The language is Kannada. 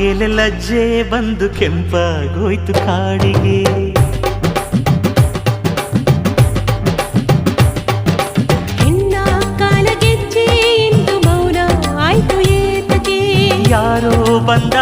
ಮೇಲೆ ಲಜ್ಜೆ ಬಂದು ಕೆಂಪಾಗೋಯ್ತು ಕಾಡಿಗೆ. ಹೆಣ್ಣ ಕಾಲಗೆಜ್ಜೆ ಎಂದು ಮೌನ ಆಯ್ತು ಏತಕ್ಕೆ. ಯಾರೋ ಬಂದ